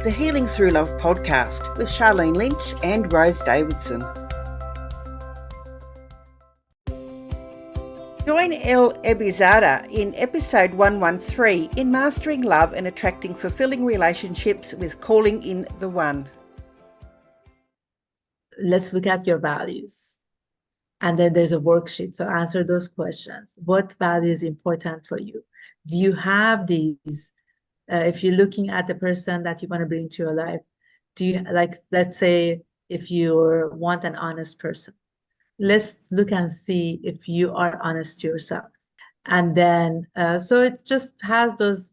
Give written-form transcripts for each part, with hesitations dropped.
the Healing Through Love podcast with Sharlene Lynch and Rose Davidson. Join Elle Ebizadeh in episode 113 in Mastering Love and Attracting Fulfilling Relationships with Calling in the One. Let's look at your values. And then there's a worksheet. So answer those questions. What value is important for you? Do you have these? If you're looking at the person that you want to bring to your life, do you, like, let's say if you want an honest person, let's look and see if you are honest to yourself. And then, so it just has those,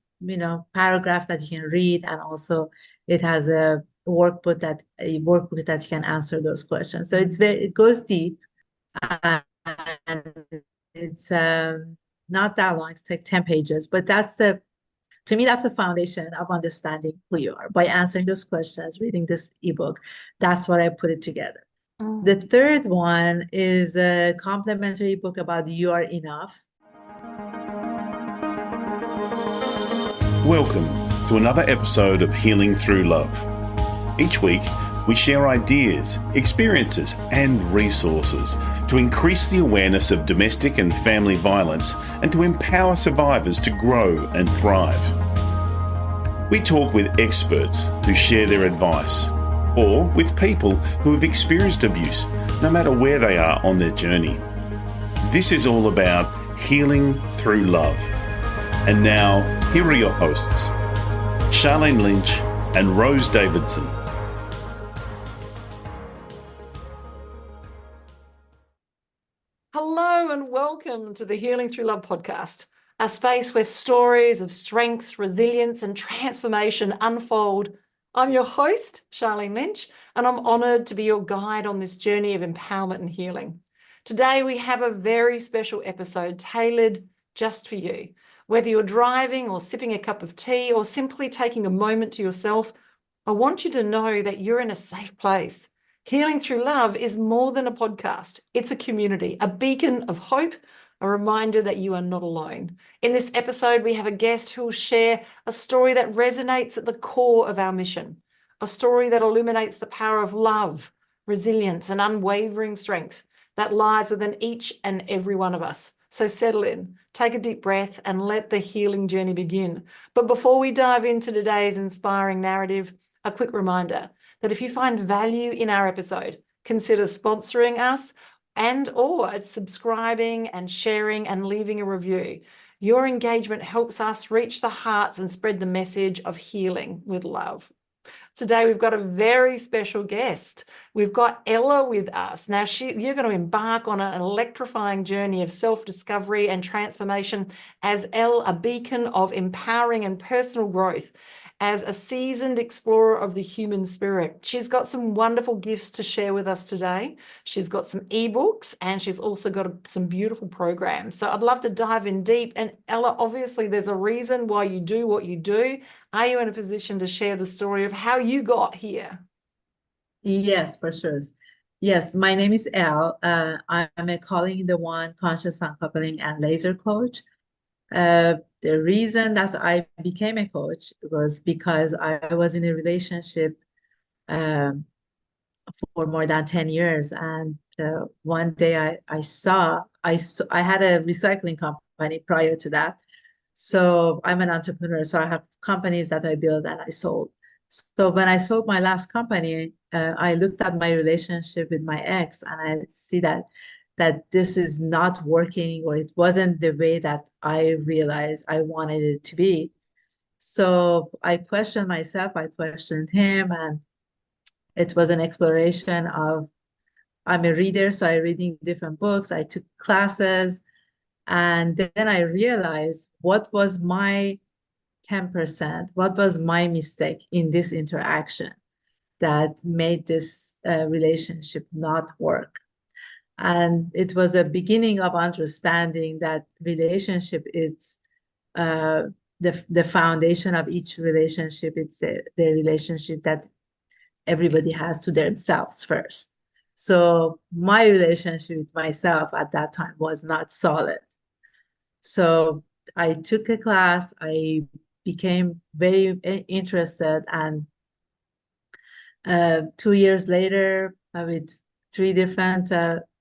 paragraphs that you can read. And also it has a workbook that you can answer those questions. So it goes deep, and it's not that long. It's like 10 pages, but to me, that's the foundation of understanding who you are. By answering those questions, reading this ebook, that's what I put it together. The third one is a complimentary book about You Are Enough. Welcome to another episode of Healing Through Love. Each week, we share ideas, experiences, and resources to increase the awareness of domestic and family violence and to empower survivors to grow and thrive. We talk with experts who share their advice, or with people who have experienced abuse, no matter where they are on their journey. This is all about healing through love. And now, here are your hosts, Sharlene Lynch and Rose Davidson. Hello and welcome to the Healing Through Love podcast, a space where stories of strength, resilience and transformation unfold. I'm your host, Sharlene Lynch, and I'm honoured to be your guide on this journey of empowerment and healing. Today we have a very special episode tailored just for you. Whether you're driving or sipping a cup of tea or simply taking a moment to yourself, I want you to know that you're in a safe place. Healing Through Love is more than a podcast. It's a community, a beacon of hope, a reminder that you are not alone. In this episode, we have a guest who will share a story that resonates at the core of our mission, a story that illuminates the power of love, resilience, and unwavering strength that lies within each and every one of us. So settle in, take a deep breath, and let the healing journey begin. But before we dive into today's inspiring narrative, a quick reminder that if you find value in our episode, consider sponsoring us or subscribing and sharing and leaving a review. Your engagement helps us reach the hearts and spread the message of healing with love. Today, we've got a very special guest. We've got Elle with us. Now, you're going to embark on an electrifying journey of self-discovery and transformation as Elle, a beacon of empowering and personal growth. As a seasoned explorer of the human spirit, she's got some wonderful gifts to share with us today. She's got some ebooks and she's also got some beautiful programs. So I'd love to dive in deep. And Elle, obviously there's a reason why you do what you do. Are you in a position to share the story of how you got here? Yes, for sure. Yes, my name is Elle. I'm a Calling in the One conscious uncoupling and laser coach. The reason that I became a coach was because I was in a relationship for more than 10 years. And one day I had a recycling company prior to that. So I'm an entrepreneur. So I have companies that I build and I sold. So when I sold my last company, I looked at my relationship with my ex and I see that this is not working, or it wasn't the way that I realized I wanted it to be. So I questioned myself, I questioned him, and it was an exploration of, I'm a reader, so I'm reading different books, I took classes, and then I realized what was my 10%, what was my mistake in this interaction that made this relationship not work. And it was a beginning of understanding that relationship is the foundation of each relationship. It's the relationship that everybody has to themselves first. So my relationship with myself at that time was not solid. So I took a class, I became very interested, and 2 years later, with 3 different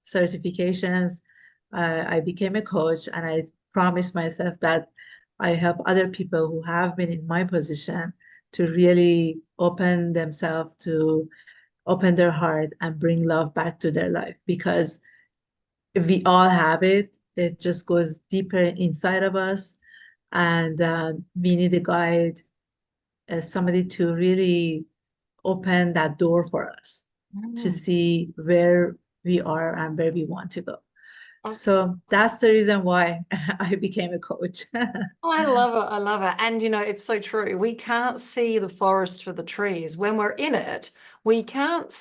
certifications, I became a coach, and I promised myself that I help other people who have been in my position to really open themselves, to open their heart and bring love back to their life, because if we all have it, it just goes deeper inside of us, and we need a guide, somebody to really open that door for us to see where we are and where we want to go. So that's the reason why I became a coach. I love it. I love it. And it's so true. We can't see the forest for the trees. When we're in it, we can't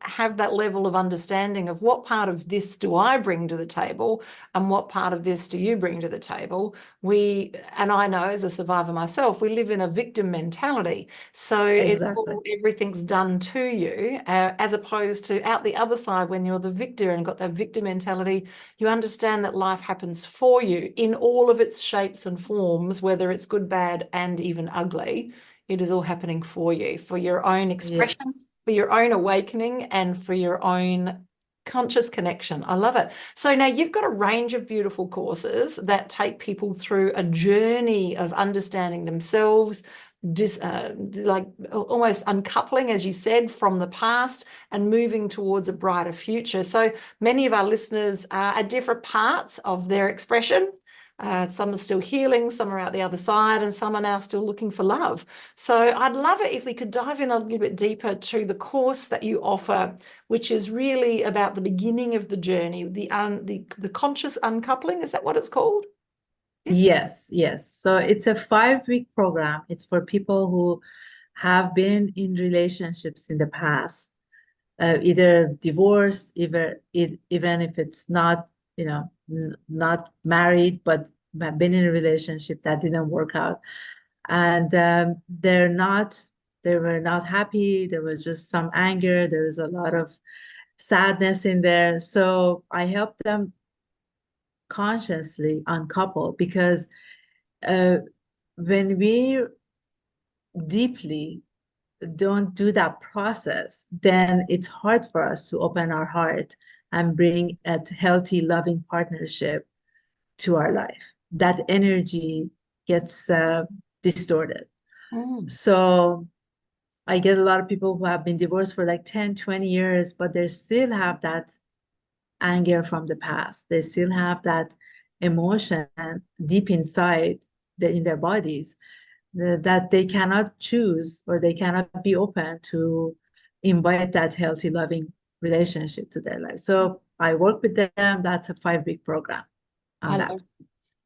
have that level of understanding of what part of this do I bring to the table and what part of this do you bring to the table. And I know as a survivor myself, we live in a victim mentality. So Exactly. everything's done to you, as opposed to out the other side, when you're the victor and got that victim mentality, you understand that life happens for you in all of its shapes and forms, whether it's good, bad, and even ugly. It is all happening for you, for your own expression, Yes. for your own awakening, and for your own conscious connection. I love it. So now you've got a range of beautiful courses that take people through a journey of understanding themselves, like almost uncoupling, as you said, from the past and moving towards a brighter future. So many of our listeners are at different parts of their expression. Some are still healing, some are out the other side, and some are now still looking for love. So I'd love it if we could dive in a little bit deeper to the course that you offer, which is really about the beginning of the journey, the conscious uncoupling. Is that what it's called? Yes, yes. So it's a 5-week program. It's for people who have been in relationships in the past, either divorced, even if it's not, not married, but have been in a relationship that didn't work out. And they were not happy. There was just some anger. There was a lot of sadness in there. So I helped them consciously uncouple, because uh, when we deeply don't do that process, then it's hard for us to open our heart and bring a healthy, loving partnership to our life. That energy gets distorted. So I get a lot of people who have been divorced for like 10, 20 years, but they still have that anger from the past. They still have that emotion deep inside in their bodies that they cannot choose, or they cannot be open to invite that healthy, loving relationship to their life. So I work with them. That's a 5-week program on that.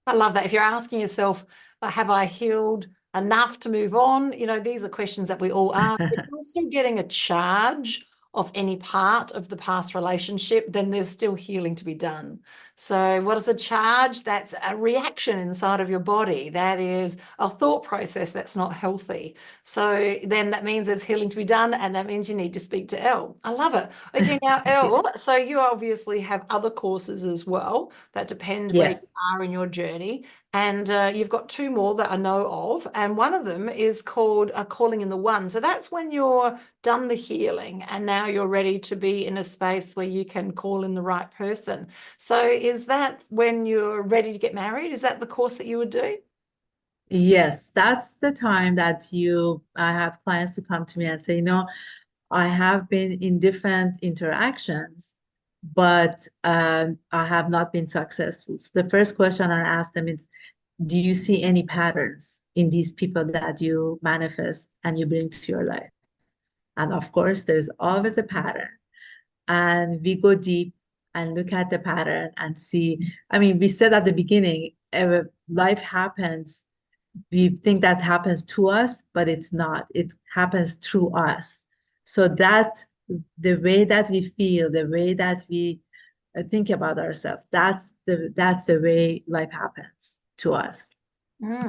I love that. If you're asking yourself, have I healed enough to move on? These are questions that we all ask. If you're still getting a charge of any part of the past relationship, then there's still healing to be done. So what is a charge? That's a reaction inside of your body. That is a thought process that's not healthy. So then that means there's healing to be done, and that means you need to speak to Elle. I love it. Okay, now Elle, so you obviously have other courses as well that depend where you are in your journey. And you've got 2 more that I know of. And one of them is called Calling in the One. So that's when you're done the healing and now you're ready to be in a space where you can call in the right person. So is that when you're ready to get married? Is that the course that you would do? Yes, that's the time that I have clients to come to me and say, I have been in different interactions, but I have not been successful. So the first question I ask them is, do you see any patterns in these people that you manifest and you bring to your life? And of course, there's always a pattern. And we go deep and look at the pattern and see. I mean, we said at the beginning, life happens. We think that happens to us, but it's not. It happens through us. So that the way that we feel, the way that we think about ourselves, that's the way life happens to us,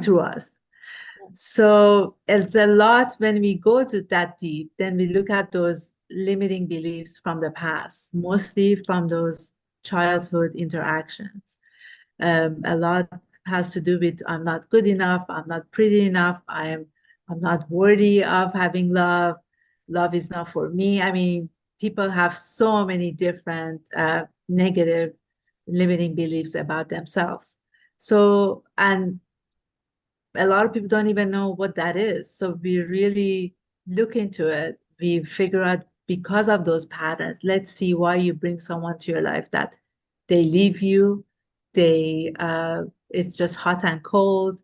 through us. So it's a lot. When we go to that deep, then we look at those limiting beliefs from the past, mostly from those childhood interactions. A lot has to do with I'm not good enough, I'm not pretty enough, I'm not worthy of having love. love is not for me. I mean, people have so many different negative limiting beliefs about themselves. So, and a lot of people don't even know what that is. So we really look into it. We figure out because of those patterns, let's see why you bring someone to your life that they leave you, it's just hot and cold,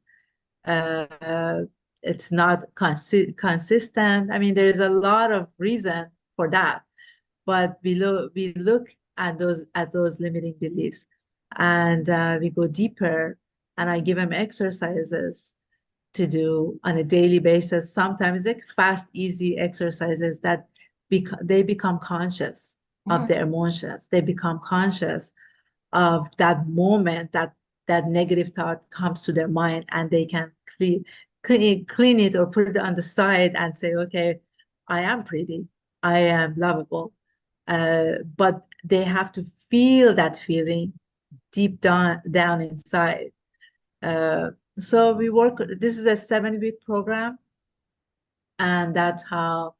uh, it's not consistent. I mean, there's a lot of reason for that, but we look at those limiting beliefs, and we go deeper, and I give them exercises to do on a daily basis. Sometimes like fast, easy exercises that they become conscious of their emotions. They become conscious of that moment that negative thought comes to their mind, and they can clean it or put it on the side and say, okay, I am pretty, I am lovable. But they have to feel that feeling deep down inside. So we work, this is a 7-week program, and that's how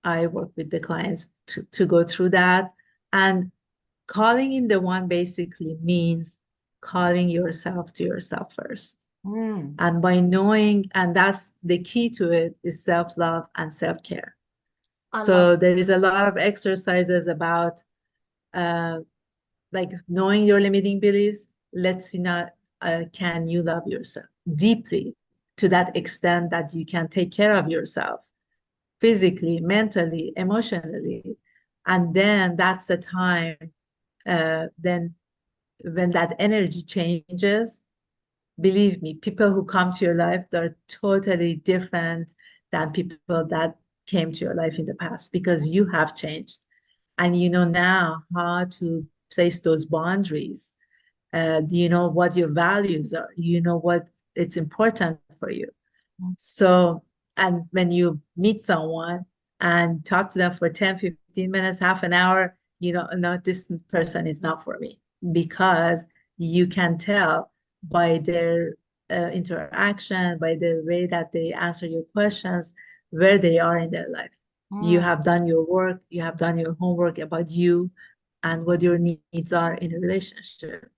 I work with the clients to go through that. And calling in the one basically means calling yourself to yourself first. And by knowing, and that's the key to it, is self-love and self-care. So there is a lot of exercises about like knowing your limiting beliefs. Let's see now, can you love yourself deeply to that extent that you can take care of yourself physically, mentally, emotionally? And then that's the time, then when that energy changes, believe me, people who come to your life, they're totally different than people that came to your life in the past, because you have changed and you know now how to place those boundaries. You know what your values are, you know what it's important for you. So, and when you meet someone and talk to them for 10, 15 minutes, half an hour, you know, no, this person is not for me, because you can tell by their interaction, by the way that they answer your questions, where they are in their life. You have done your work, you have done your homework about you and what your needs are in a relationship.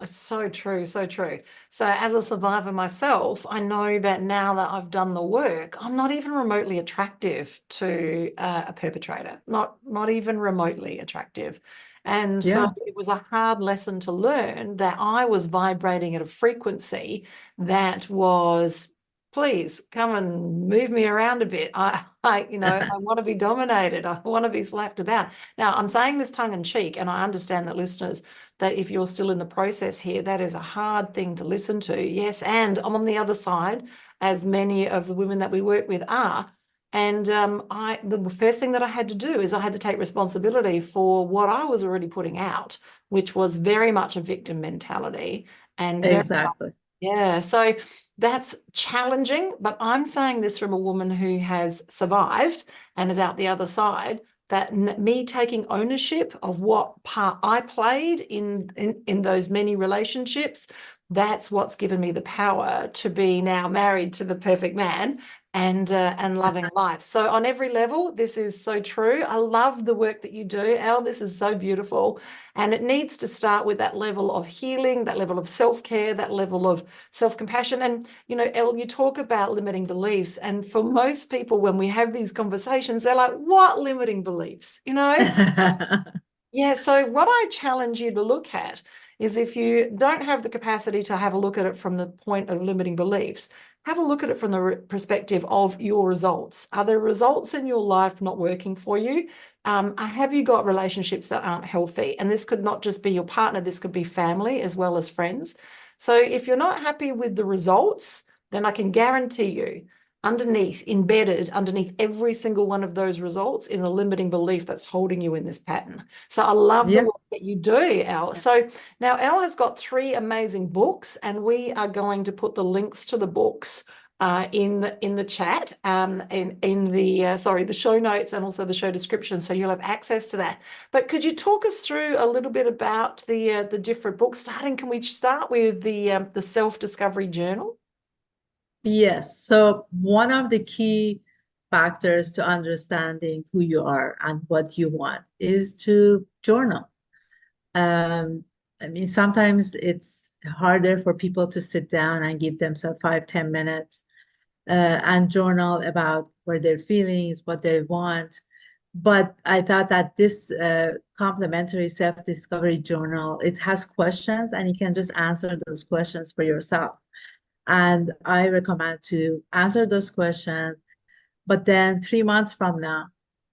So true, so true. So as a survivor myself, I know that now that I've done the work, I'm not even remotely attractive to a perpetrator, not even remotely attractive. And so it was a hard lesson to learn that I was vibrating at a frequency that was, please come and move me around a bit. I want to be dominated. I want to be slapped about. Now, I'm saying this tongue in cheek, and I understand that listeners, that if you're still in the process here, that is a hard thing to listen to. Yes, and I'm on the other side, as many of the women that we work with are. And the first thing that I had to do is I had to take responsibility for what I was already putting out, which was very much a victim mentality. And exactly. Yeah, so that's challenging, but I'm saying this from a woman who has survived and is out the other side, that me taking ownership of what part I played in those many relationships, that's what's given me the power to be now married to the perfect man and loving life. So on every level, this is so true. I love the work that you do, Elle. This is so beautiful. And it needs to start with that level of healing, that level of self-care, that level of self-compassion. And, you know, Elle, you talk about limiting beliefs. And for most people, when we have these conversations, they're like, what limiting beliefs? You know? Yeah, so what I challenge you to look at is, if you don't have the capacity to have a look at it from the point of limiting beliefs, have a look at it from the perspective of your results. Are there results in your life not working for you? Have you got relationships that aren't healthy? And this could not just be your partner, this could be family as well as friends. So if you're not happy with the results, then I can guarantee you, embedded underneath every single one of those results is a limiting belief that's holding you in this pattern. So I love the work that you do, Elle. So now Elle has got 3 amazing books, and we are going to put the links to the books in the chat, in the show notes, and also the show description, so you'll have access to that. But could you talk us through a little bit about the different books? Can we start with the self-discovery journal? Yes. So one of the key factors to understanding who you are and what you want is to journal. I mean, sometimes it's harder for people to sit down and give themselves 5-10 minutes and journal about what their feelings, what they want. But I thought that this complimentary self-discovery journal, it has questions and you can just answer those questions for yourself. And I recommend to answer those questions, but then 3 months from now,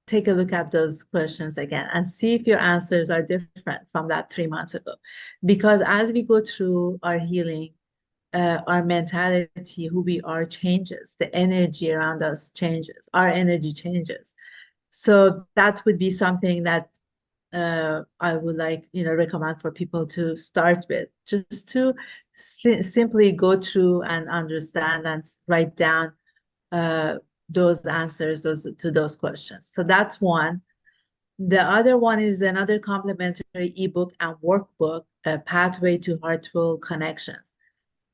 take a look at those questions again and see if your answers are different from that 3 months ago. Because as we go through our healing, our mentality, who we are changes, the energy around us changes, our energy changes. So that would be something that I would like, recommend for people to start with, just to simply go through and understand and write down those answers to those questions. So that's one. The other one is another complimentary ebook and workbook, A Pathway to Heartful Connections.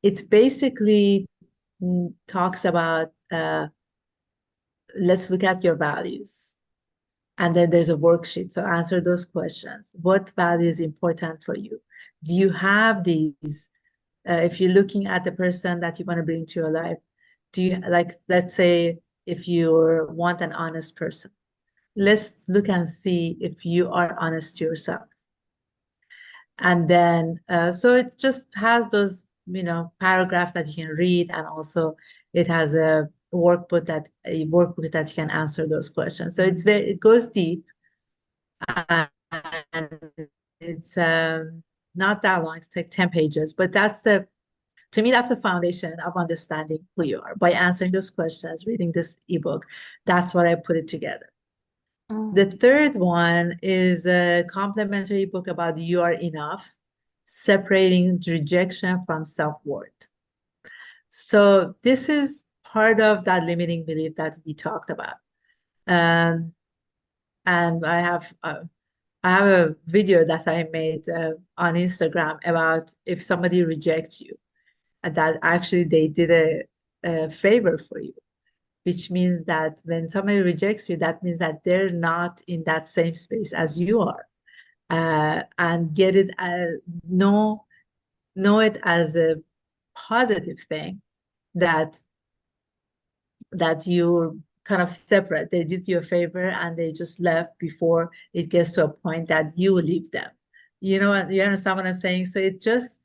It's basically talks about, let's look at your values. And then there's a worksheet. So answer those questions. What value is important for you? Do you have these? If you're looking at the person that you want to bring to your life, do you, like, let's say if you want an honest person, let's look and see if you are honest to yourself. And then, so it just has those, paragraphs that you can read, and also it has a workbook that you can answer those questions. So it goes deep, and it's not that long. It's like 10 pages, but to me, that's the foundation of understanding who you are. By answering those questions, reading this ebook, that's what I put it together. The third one is a complimentary book about You Are Enough, separating rejection from self-worth. So this is part of that limiting belief that we talked about. And I have a video that I made on Instagram about if somebody rejects you, that actually they did a favor for you, which means that when somebody rejects you, that means that they're not in that same space as you are. And get it, know it as a positive thing, that you're kind of separate. They did you a favor and they just left before it gets to a point that you leave them. You understand what I'm saying? So it just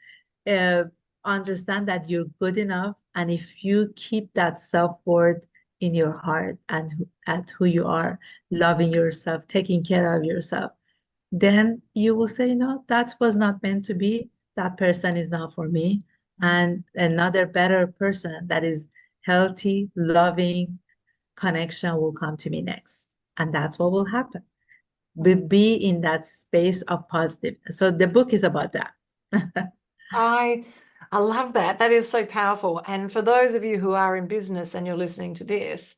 understand that you're good enough, and if you keep that self-worth in your heart and at who you are, loving yourself, taking care of yourself, then you will say, no, that was not meant to be. That person is not for me. And another better person that is healthy, loving connection will come to me next. And that's what will happen. Be in that space of positive. So the book is about that. I love that. That is so powerful. And for those of you who are in business and you're listening to this,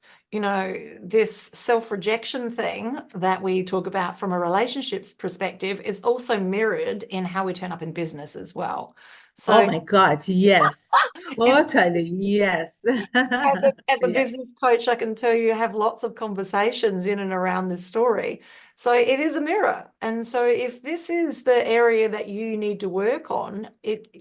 this self-rejection thing that we talk about from a relationships perspective is also mirrored in how we turn up in business as well. So, oh my God, yes, totally, yes. as a Yes. business coach, I can tell you have lots of conversations in and around this story. So it is a mirror. And so if this is the area that you need to work on,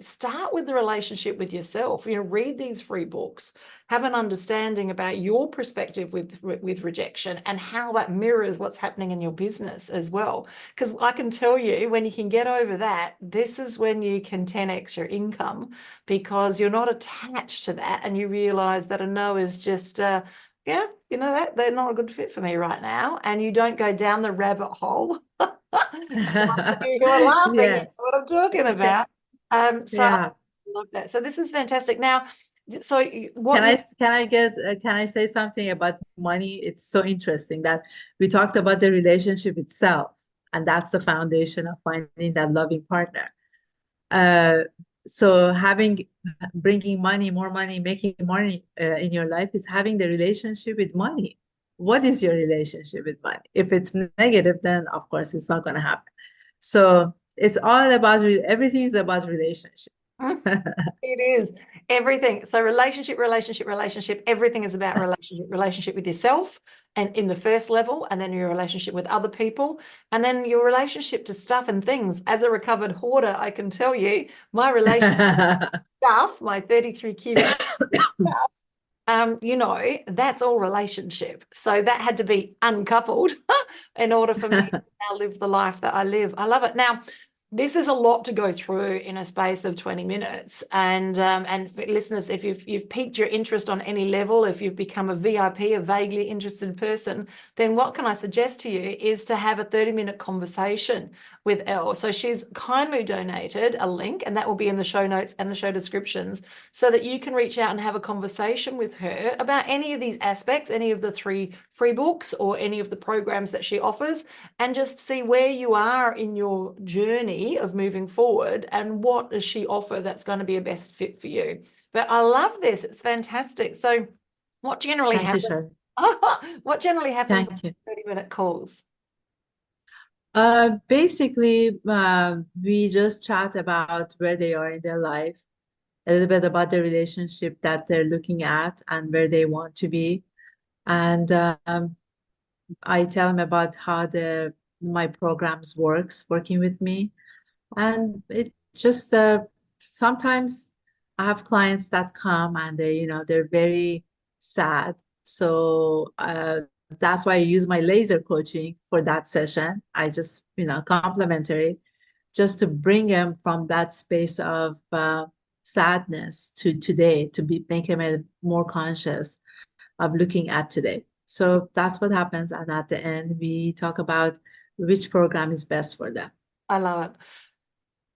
start with the relationship with yourself. Read these free books, have an understanding about your perspective with rejection and how that mirrors what's happening in your business as well. Because I can tell you, when you can get over that, this is when you can 10x your income, because you're not attached to that and you realize that a no is just that they're not a good fit for me right now, and you don't go down the rabbit hole. Who are laughing Yes. at what I'm talking about. So Yeah. I love that. So this is fantastic. Now, so can I say something about money? It's so interesting that we talked about the relationship itself, and that's the foundation of finding that loving partner. So bringing money, more money, making money in your life is having the relationship with money. What is your relationship with money? If it's negative, then of course it's not going to happen. So it's all about, everything is about relationship. It is everything. So relationship, everything is about relationship with yourself and in the first level, and then your relationship with other people, and then your relationship to stuff and things. As a recovered hoarder, I can tell you my relationship stuff, my 33 cubic stuff, that's all relationship. So that had to be uncoupled in order for me to now live the life that I live. I love it. Now, this is a lot to go through in a space of 20 minutes. And for listeners, if you've piqued your interest on any level, if you've become a VIP, a vaguely interested person, then what can I suggest to you is to have a 30-minute conversation with Elle. So she's kindly donated a link, and that will be in the show notes and the show descriptions, so that you can reach out and have a conversation with her about any of these aspects, any of the 3 free books or any of the programs that she offers, and just see where you are in your journey of moving forward and what does she offer that's going to be a best fit for you. But I love this. It's fantastic. So what generally happens? What generally happens on 30-minute calls? Basically, we just chat about where they are in their life, a little bit about the relationship that they're looking at and where they want to be. And I tell them about how my programs working with me. And it just sometimes I have clients that come and they're very sad. So that's why I use my laser coaching for that session. I just, complimentary, just to bring them from that space of sadness to today, make them more conscious of looking at today. So that's what happens. And at the end, we talk about which program is best for them. I love it.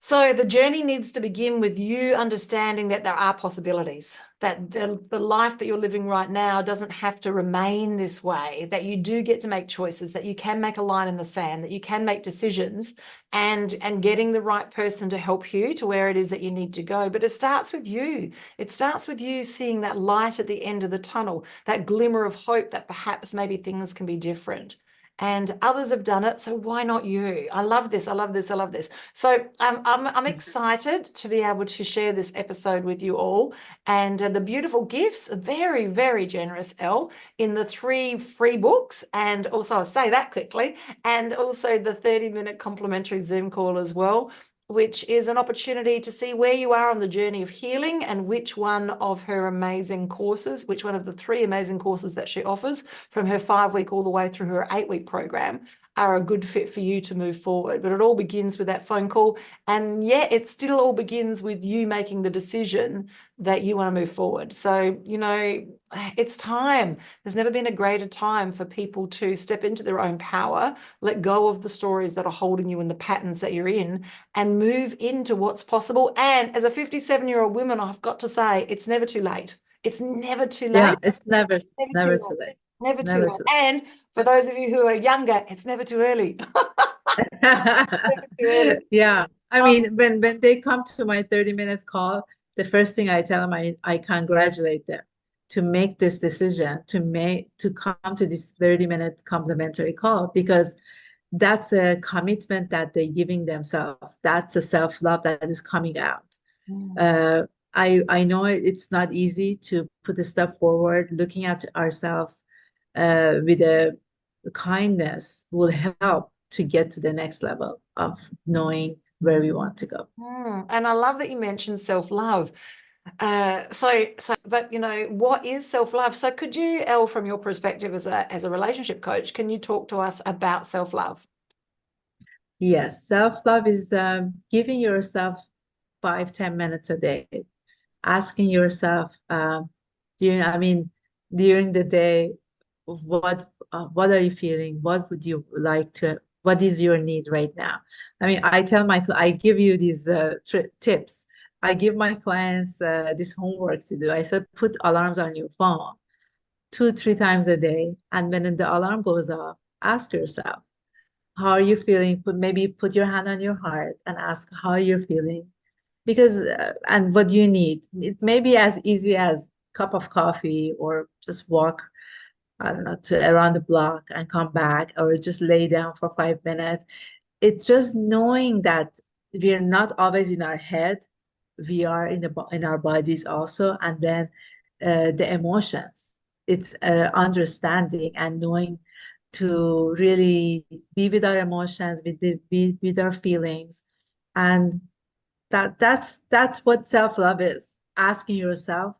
So the journey needs to begin with you understanding that there are possibilities, that the life that you're living right now doesn't have to remain this way, that you do get to make choices, that you can make a line in the sand, that you can make decisions, and getting the right person to help you to where it is that you need to go. But it starts with you. It starts with you seeing that light at the end of the tunnel, that glimmer of hope that perhaps maybe things can be different. And others have done it, so why not you? I love this. I love this. I love this. So I'm excited to be able to share this episode with you all, and the beautiful gifts, very, very generous, Elle, in the 3 free books, and also I'll say that quickly, and also the 30-minute complimentary Zoom call as well, which is an opportunity to see where you are on the journey of healing and which one of her amazing courses, which one of the 3 amazing courses that she offers from her 5-week all the way through her 8-week program are a good fit for you to move forward. But it all begins with that phone call. And yeah, it still all begins with you making the decision that you want to move forward. So, it's time. There's never been a greater time for people to step into their own power, let go of the stories that are holding you in the patterns that you're in, and move into what's possible. And as a 57-year-old woman, I've got to say, it's never too late. It's never too late. Yeah, it's never too late. Never too late. And for those of you who are younger, it's never too early. Never too early. Yeah. I mean, when they come to my 30-minute call, the first thing I tell them, I congratulate them to make this decision, to come to this 30-minute complimentary call, because that's a commitment that they're giving themselves. That's a self-love that is coming out. I know it's not easy to put a step forward. Looking at ourselves with a kindness will help to get to the next level of knowing where we want to go. And I love that you mentioned self-love. But what is self-love? So could you, Elle, from your perspective as a relationship coach, can you talk to us about self-love? Yes, self-love is giving yourself 5-10 minutes a day, asking yourself, during the day, what are you feeling? What would you like to? What is your need right now? I give you these tips. I give my clients this homework to do. I said, put alarms on your phone 2-3 times a day. And when the alarm goes off, ask yourself, how are you feeling? Put your hand on your heart and ask how you're feeling. Because, and what do you need? It may be as easy as a cup of coffee, or just walk, I don't know, around the block and come back, or just lay down for 5 minutes. It's just knowing that we're not always in our head. we are in our bodies also, and then the emotions. It's understanding and knowing to really be with our emotions, be with our feelings, and that's what self-love is. Asking yourself,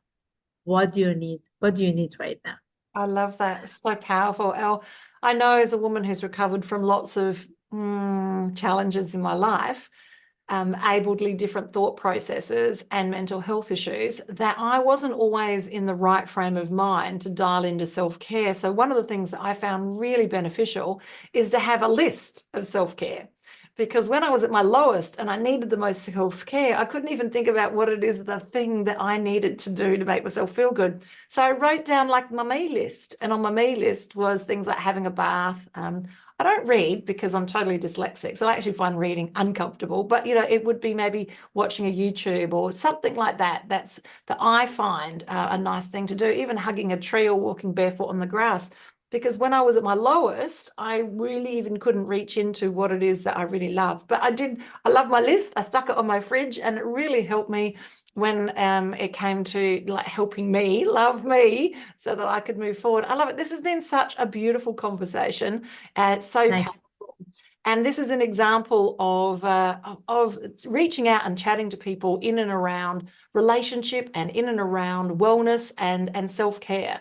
what do you need? What do you need right now? I love that. It's so powerful, Elle. I know as a woman who's recovered from lots of challenges in my life, ably different thought processes and mental health issues, that I wasn't always in the right frame of mind to dial into self-care. So one of the things that I found really beneficial is to have a list of self-care. Because when I was at my lowest and I needed the most self-care, I couldn't even think about what it is, the thing that I needed to do to make myself feel good. So I wrote down like my me list. And on my me list was things like having a bath. I don't read because I'm totally dyslexic. So I actually find reading uncomfortable. But, it would be maybe watching a YouTube or something like that. That I find a nice thing to do, even hugging a tree or walking barefoot on the grass. Because when I was at my lowest, I really even couldn't reach into what it is that I really love. But I love my list. I stuck it on my fridge and it really helped me when it came to like helping me love me so that I could move forward. I love it. This has been such a beautiful conversation. It's so powerful. And this is an example of reaching out and chatting to people in and around relationship and in and around wellness and self-care.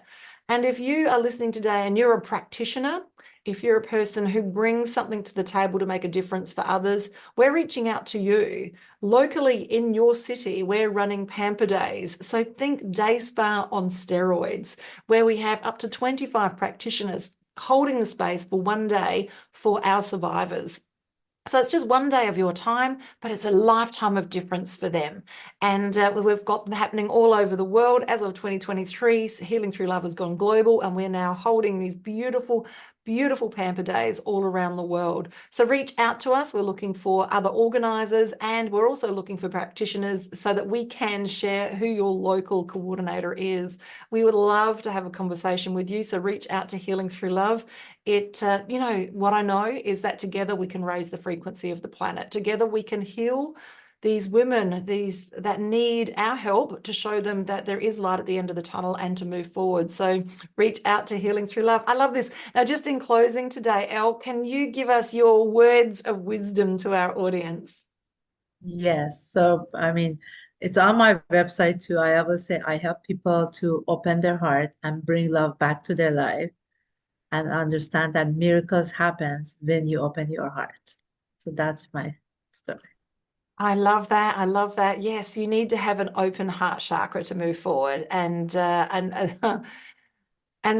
And if you are listening today and you're a practitioner, if you're a person who brings something to the table to make a difference for others, we're reaching out to you. Locally in your city, we're running pamper days. So think day spa on steroids, where we have up to 25 practitioners holding the space for one day for our survivors. So it's just one day of your time, but it's a lifetime of difference for them. And we've got them happening all over the world. As of 2023, Healing Through Love has gone global, and we're now holding these beautiful, beautiful pamper days all around the world. So reach out to us. We're looking for other organisers, and we're also looking for practitioners so that we can share who your local coordinator is. We would love to have a conversation with you. So reach out to Healing Through Love. What I know is that together we can raise the frequency of the planet. Together we can heal these women, that need our help to show them that there is light at the end of the tunnel and to move forward. So reach out to Healing Through Love. I love this. Now, just in closing today, Elle, can you give us your words of wisdom to our audience? Yes. So, it's on my website too. I always say I help people to open their heart and bring love back to their life and understand that miracles happens when you open your heart. So that's my story. I love that. I love that. Yes, you need to have an open heart chakra to move forward. And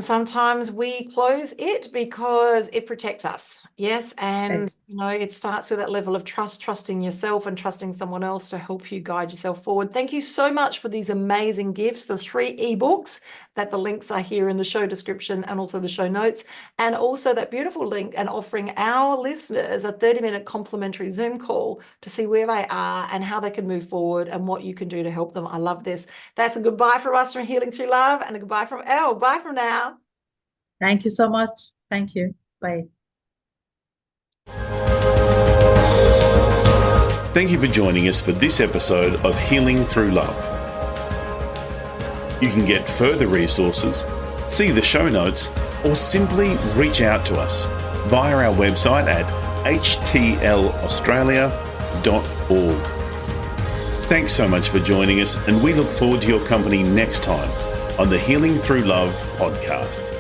sometimes we close it because it protects us. Yes. And, it starts with that level of trust, trusting yourself and trusting someone else to help you guide yourself forward. Thank you so much for these amazing gifts, the 3 ebooks that the links are here in the show description and also the show notes, and also that beautiful link and offering our listeners a 30-minute complimentary Zoom call to see where they are and how they can move forward and what you can do to help them. I love this. That's a goodbye from us from Healing Through Love and a goodbye from Elle. Bye from now. Thank you so much. Thank you. Bye. Thank you for joining us for this episode of Healing Through Love. You can get further resources, see the show notes, or simply reach out to us via our website at htlaustralia.org. Thanks so much for joining us, and we look forward to your company next time on the Healing Through Love podcast.